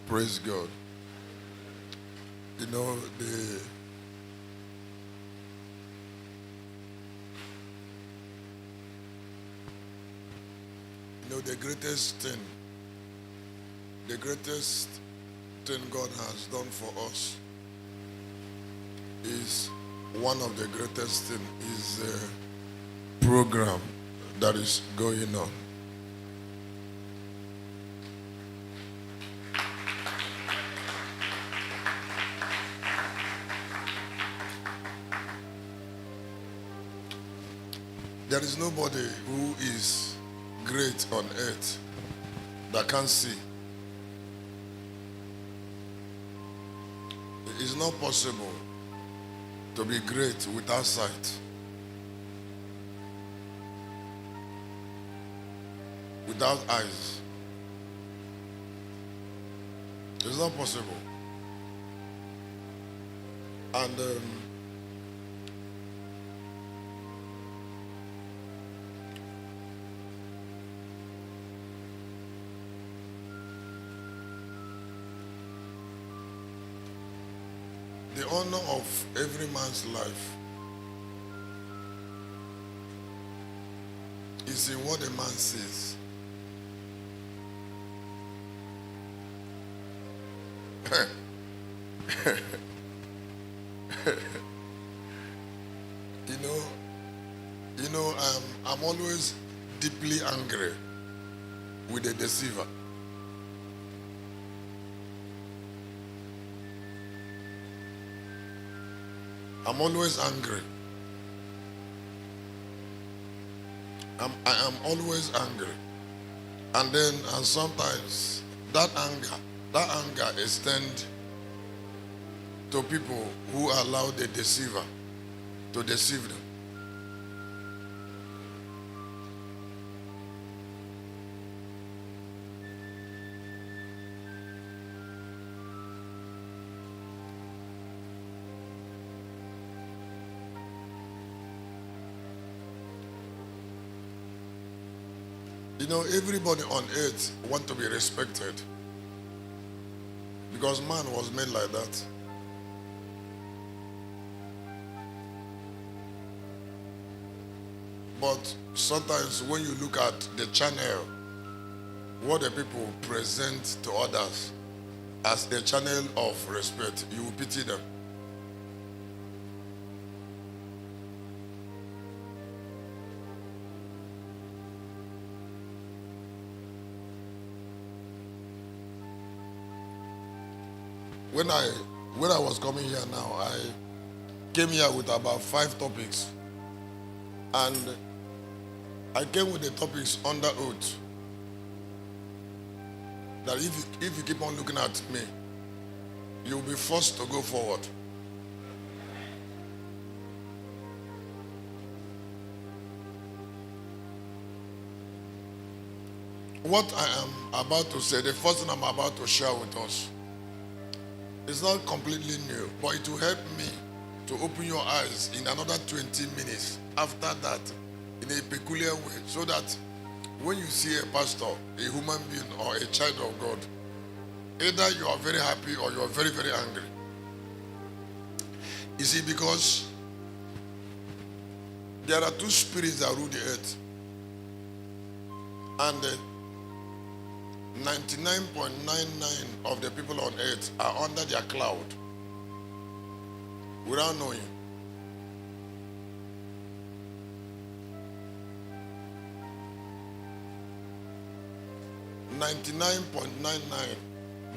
Praise God. You know, the greatest thing God has done for us is one of the greatest thing is a program that is going on. There is nobody who is great on earth that can see. It is not possible to be great without sight, without eyes. It's not possible. And the honor of every man's life is in what a man says. I'm always deeply angry with the deceiver. I'm always angry. I am always angry. And sometimes that anger extends to people who allow the deceiver to deceive them. Everybody on earth wants to be respected because man was made like that. But sometimes when you look at the channel, what the people present to others as a channel of respect, you will pity them. When I was coming here now, I came here with about 5 topics. And I came with the topics under oath. That if you keep on looking at me, you'll be forced to go forward. What I am about to say, the first thing I'm about to share with us, it's not completely new, but it will help me to open your eyes in another 20 minutes after that in a peculiar way, so that when you see a pastor, a human being, or a child of God, either you are very happy or you are very, very angry. You see, because there are 2 spirits that rule the earth, and 99.99 of the people on earth are under their cloud without knowing.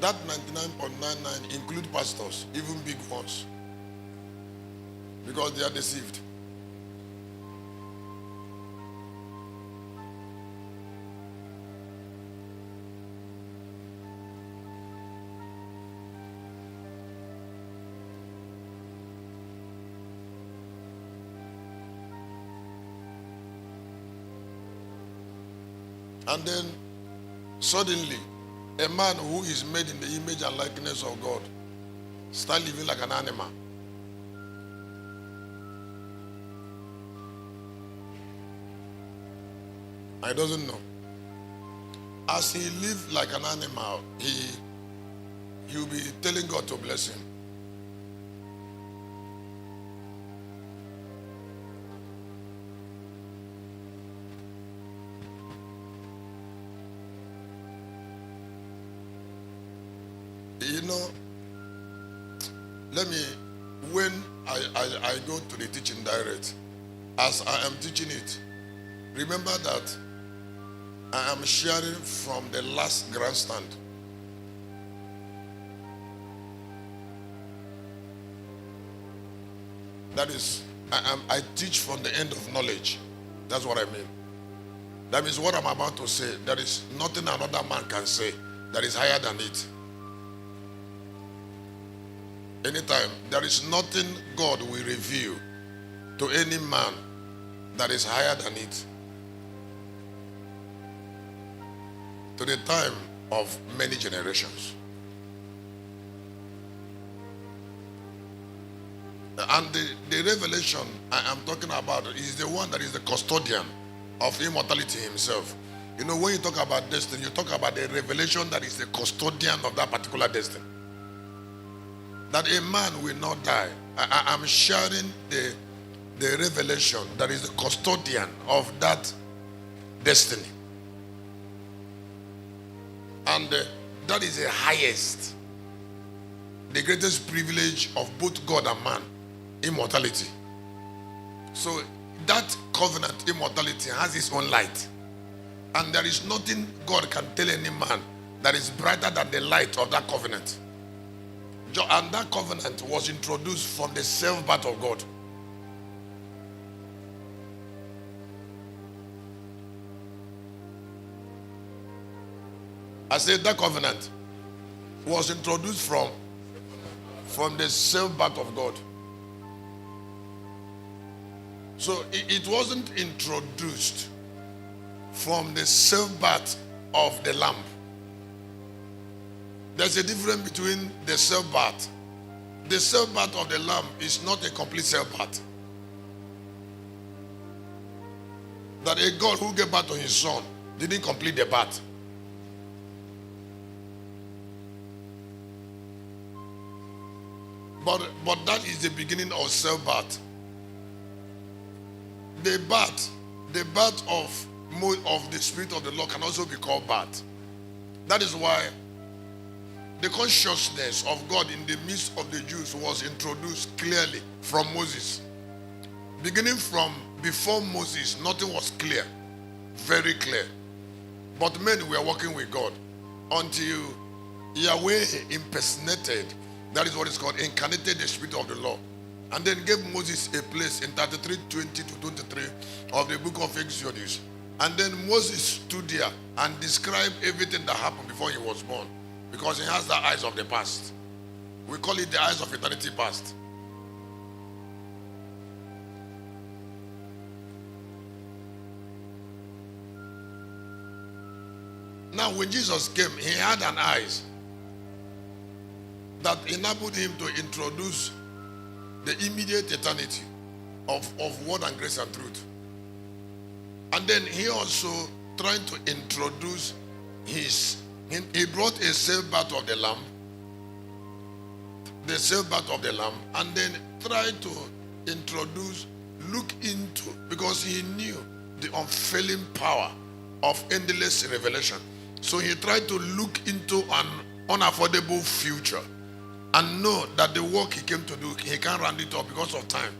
That 99.99 include pastors, even big ones, because they are deceived. And then suddenly, a man who is made in the image and likeness of God start living like an animal. I doesn't know. As he lived like an animal, He'll be telling God to bless him. You know, when I go to the teaching direct, as I am teaching it, remember that I am sharing from the last grandstand. That is, I teach from the end of knowledge. That's what I mean. That means what I'm about to say, there is nothing another man can say that is higher than it. Anytime, there is nothing God will reveal to any man that is higher than it. To the time of many generations. And the revelation I am talking about is the one that is the custodian of immortality himself. You know, when you talk about destiny, you talk about the revelation that is the custodian of that particular destiny. That a man will not die. I am sharing the revelation that is the custodian of that destiny. And that is the highest, the greatest privilege of both God and man, immortality. So that covenant, immortality, has its own light. And there is nothing God can tell any man that is brighter than the light of that covenant. And that covenant was introduced from the self-birth of God. I said that covenant was introduced from the self-birth of God. So it wasn't introduced from the self-birth of the lamb. There's a difference between the self-birth. The self-birth of the lamb is not a complete self-birth. That a God who gave birth to his son didn't complete the birth. But that is the beginning of self-birth. The birth of the Spirit of the Lord can also be called birth. That is why the consciousness of God in the midst of the Jews was introduced clearly from Moses. Beginning from before Moses, nothing was clear, very clear. But men were working with God until Yahweh impersonated, that is what is called, incarnated the Spirit of the Lord. And then gave Moses a place in 33:20-23 of the book of Exodus. And then Moses stood there and described everything that happened before he was born. Because he has the eyes of the past. We call it the eyes of eternity past. Now when Jesus came, he had an eyes that enabled him to introduce the immediate eternity of word and grace and truth. And then he also trying to introduce he brought a self-birth of the lamb, and then tried to introduce, look into, because he knew the unfailing power of endless revelation. So he tried to look into an unaffordable future and know that the work he came to do, he can't round it up because of time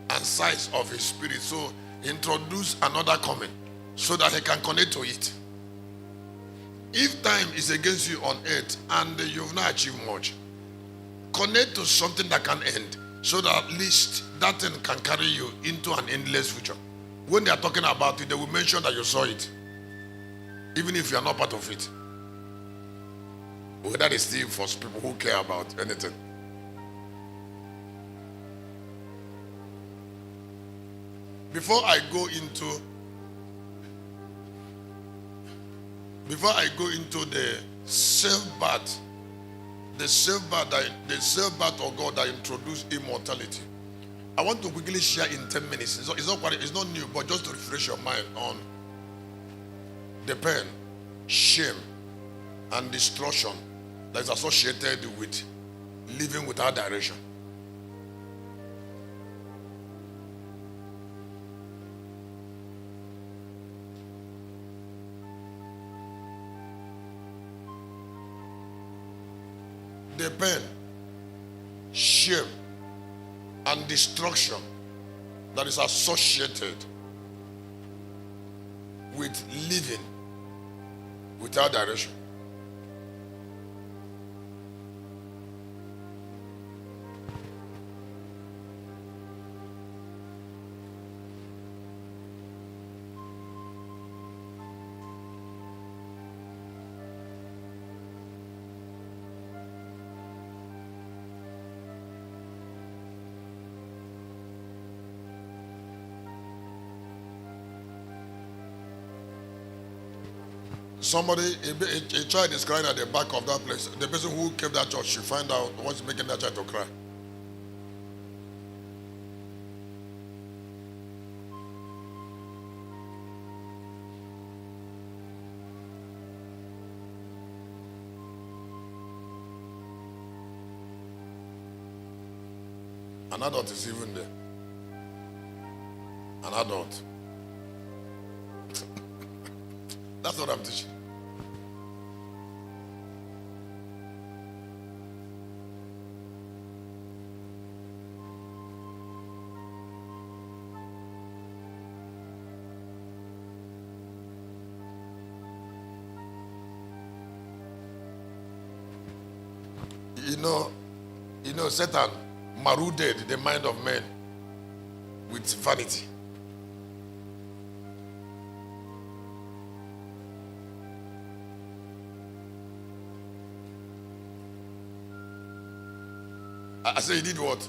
and size of his spirit. So he introduced another coming so that he can connect to it. If time is against you on earth and you've not achieved much, connect to something that can end so that at least that thing can carry you into an endless future. When they are talking about it, they will mention that you saw it, even if you are not part of it. Well, that is still for people who care about anything. Before I go into the self-birth, the self-birth of God that introduced immortality, I want to quickly share in 10 minutes. It's not new, but just to refresh your mind on the pain, shame, and destruction that is associated with living without direction. The pain, shame, and destruction that is associated with living without direction. Somebody, a child is crying at the back of that place. The person who kept that church should find out what's making that child to cry. An adult is even there. An adult. That's what I'm teaching. You know, Satan marauded the mind of men with vanity. I say he did what?